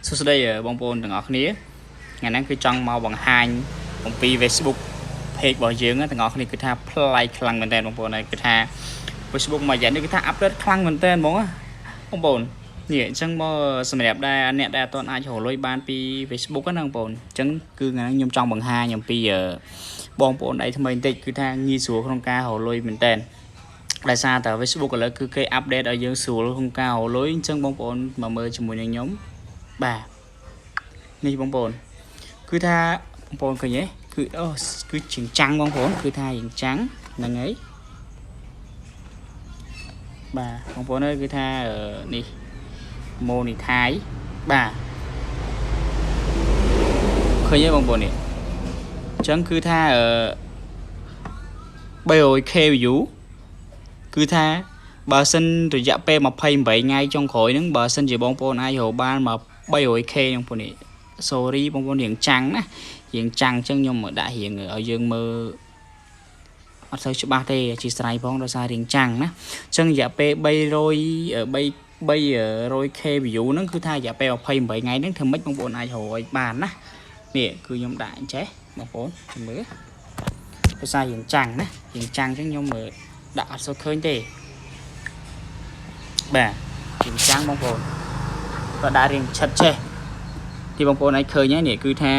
សួស្តីបងប្អូនទាំងអស់គ្នាថ្ងៃហ្នឹងគឺចង់មកបង្ហាញអំពី Facebook page របស់យើងទាំងអស់គ្នាគឺថាប្លែកខ្លាំងមែនតើបងប្អូនហើយគឺថា Facebook មួយយ៉ាងនេះគឺថា update ខ្លាំងមែនតើបងប្អូននេះអញ្ចឹងមកសម្រាប់ដែលអ្នកដែលអត់ទាន់អាចរកលុយបានពី Facebook ហ្នឹងបងប្អូនអញ្ចឹងគឺថ្ងៃហ្នឹងខ្ញុំចង់បង្ហាញអំពីបងប្អូនដៃថ្មីបន្តិចគឺថាងាយស្រួលក្នុងការរកលុយមែនតើដោយសារតែ Facebook ឥឡូវគឺគេ update ឲ្យយើងស្រួលក្នុងការរកលុយអញ្ចឹងបងប្អូនមកមើលជាមួយនឹងខ្ញុំបាទនេះបងប្អូនគឺថាបងប្អូនឃើញទេគឺជាងចាំងបងប្អូនគឺថាជាងចាំងហ្នឹងហើយបាទបងប្អូនអើយគឺថានេះ monetize បាទឃើញទេបងប្អូននេះអញ្ចឹងគឺថា300k view គឺថាបើសិនរយៈពេល28ថ្ងៃចុងក្រោយហ្នឹងបើសិនជាបងប្អូនអាចរកបានមក 300k បងប្អូននេះ sorry បងប្អូនរៀងចាំងណារៀងចាំងអញ្ចឹងខ្ញុំមកដាក់រៀងឲ្យយើងមើលអត់សូវច្បាស់ទេអធិស្ឋានផងដោយសាររៀងចាំងណាអញ្ចឹងរយៈពេល 300k view ហ្នឹងគឺថារយៈពេល28ថ្ងៃហ្នឹងធ្វើម៉េចបងប្អូនអាចរកឲ្យបានណានេះគឺខ្ញុំដាក់អញ្ចេះបងប្អូនជំនឿដោយសាររៀងចាំងណារៀងចាំងអញ្ចឹងខ្ញុំមើលដាក់អត់សូវឃើញទេបាទរៀងចាំងបងប្អូនក៏ដាក់រៀងឆិតចេះទីបងប្អូនអាចឃើញហើយនេះគឺថា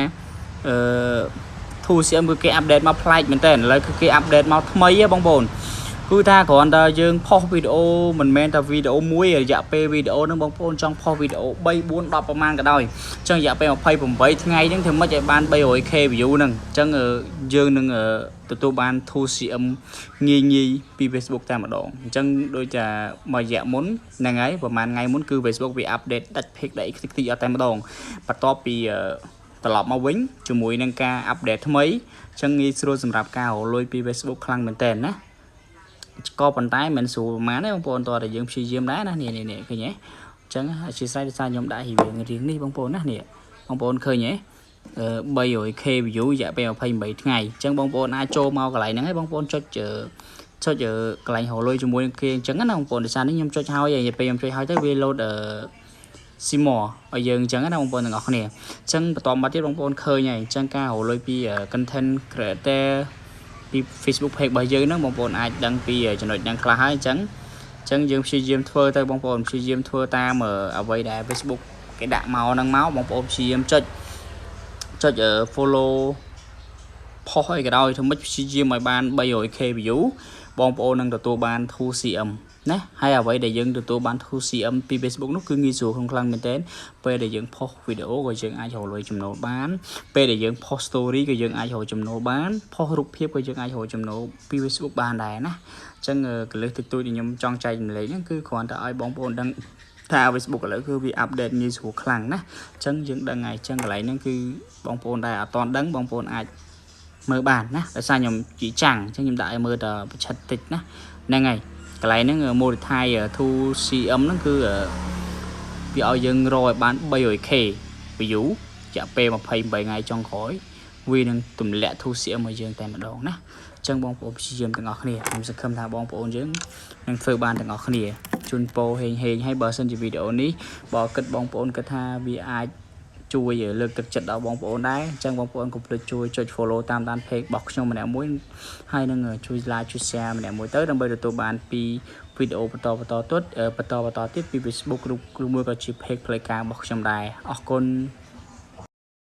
2CM គឺគេអាប់ដេតមកប្លែកមែនតើឥឡូវគឺគេអាប់ដេតមកថ្មីហ៎បងប្អូនគឺថាគ្រាន់តែយើងផុសវីដេអូមិនមែនតែវីដេអូមួយរយៈពេលវីដេអូហ្នឹងបងប្អូនចង់ផុសវីដេអូ3 4 10ប្រហែលក៏ដោយអញ្ចឹងរយៈពេល28ថ្ងៃហ្នឹងធ្វើម៉េចឲ្យបាន 300k view ហ្នឹងអញ្ចឹងយើងនឹងទទួលបាន 2CM ងាយពី Facebook តែម្ដងអញ្ចឹងដូចតែមួយរយៈមុនហ្នឹងហើយប្រហែលថ្ងៃមុនគឺ Facebook វាអាប់ដេតដាច់ page ដាច់តិចអត់តែម្ដងបន្ទាប់ពីត្រឡប់មកវិញជាមួយនឹងការអាប់ដេតថ្មីអញ្ចឹងងាយស្រួលសម្រាប់ការរកលុយពី Facebook ខ្លាំងមែនតើណាក៏ប៉ុន្តែមិនស្រួលប្រហែលទេបងប្អូនតើតែយើងព្យាយាមដែរណានេះឃើញទេអញ្ចឹងអធិស្ឋានដោយសារខ្ញុំដាក់រៀងនេះបងប្អូនណានេះបងប្អូនឃើញទេ300k view រយៈពេល28ថ្ងៃអញ្ចឹងបងប្អូនអាចចូលមកកន្លែងហ្នឹងហើយបងប្អូនចុចកន្លែងរកលុយជាមួយនឹងគេអញ្ចឹងណាបងប្អូនដោយសារនេះខ្ញុំចុចហើយពេលខ្ញុំចុចហើយទៅវា load Seymour ឲ្យយើងអញ្ចឹងណាបងប្អូនទាំងអស់គ្នាអញ្ចឹងបន្តមកទៀតបងប្អូនឃើញហើយអញ្ចឹងការរកលុយពី content creator ពី Facebook page របស់យើងហ្នឹងបងប្អូនអាចដឹងពីចំណុចហ្នឹងខ្លះហើយអញ្ចឹងយើងព្យាយាមធ្វើទៅបងប្អូនព្យាយាមធ្វើតាមអ្វីដែល Facebook គេដាក់មកហ្នឹងមកបងប្អូនព្យាយាមចុចfollow ផុសអីក៏ដោយធ្វើម៉េចព្យាយាមឲ្យបាន 300k view បងប្អូននឹងទទួលបាន 2CM ណាហើយអ្វីដែលយើងទទួលបាន 2CM ពី Facebook នោះគឺងាយស្រួលក្នុងខ្លាំងមែនទែនពេលដែលយើងផុសវីដេអូក៏យើងអាចរកលុយចំណូលបានពេលដែលយើងផុស story ក៏យើងអាចរកចំណូលបានផុសរូបភាពក៏យើងអាចរកចំណូលពី Facebook បានដែរណាអញ្ចឹងកលឹះតិចតួចដែលខ្ញុំចង់ចែករំលែកហ្នឹងគឺគ្រាន់តែឲ្យបងប្អូនដឹងថា Facebook ឥឡូវគឺវាអាប់ដេតងាយស្រួលខ្លាំងណាអញ្ចឹងយើងដឹងហើយអញ្ចឹងកន្លែងហ្នឹងគឺបងប្អូនដែលអត់ទាន់ដឹងបងប្អូនអាចមើលបានណាដោយសារខ្ញុំជីចាំងអញ្ចឹងខ្ញុំដាក់ឲ្យមើលតែប្រឆិតតិចណាហ្នឹងហើយកន្លែងហ្នឹង monetize 2CM ហ្នឹងគឺវាឲ្យយើងរកឲ្យបាន 300k view រយៈពេល28ថ្ងៃចុងក្រោយវានឹងទម្លាក់ 2CM ឲ្យយើងតែម្ដងណាអញ្ចឹងបងប្អូនព្យាយាមទាំងអស់គ្នាខ្ញុំសង្ឃឹមថាបងប្អូនយើងនឹងធ្វើបានទាំងអស់គ្នាជូនពរហេងហើយបើសិនជាវីដេអូនេះបើគិតបងប្អូនគិតថាវាអាចជួយលើកទឹកចិត្តដល់បងប្អូនដែរអញ្ចឹងបងប្អូនកុំភ្លេចជួយចុច follow តាមដាន page របស់ខ្ញុំម្នាក់មួយហើយនឹងជួយ like ជួយ share ម្នាក់មួយទៅដើម្បីទទួលបានពីវីដេអូបន្តទៀតពី Facebook ឬមួយក៏ជា page ផ្លូវការរបស់ខ្ញុំដែរអរគុណ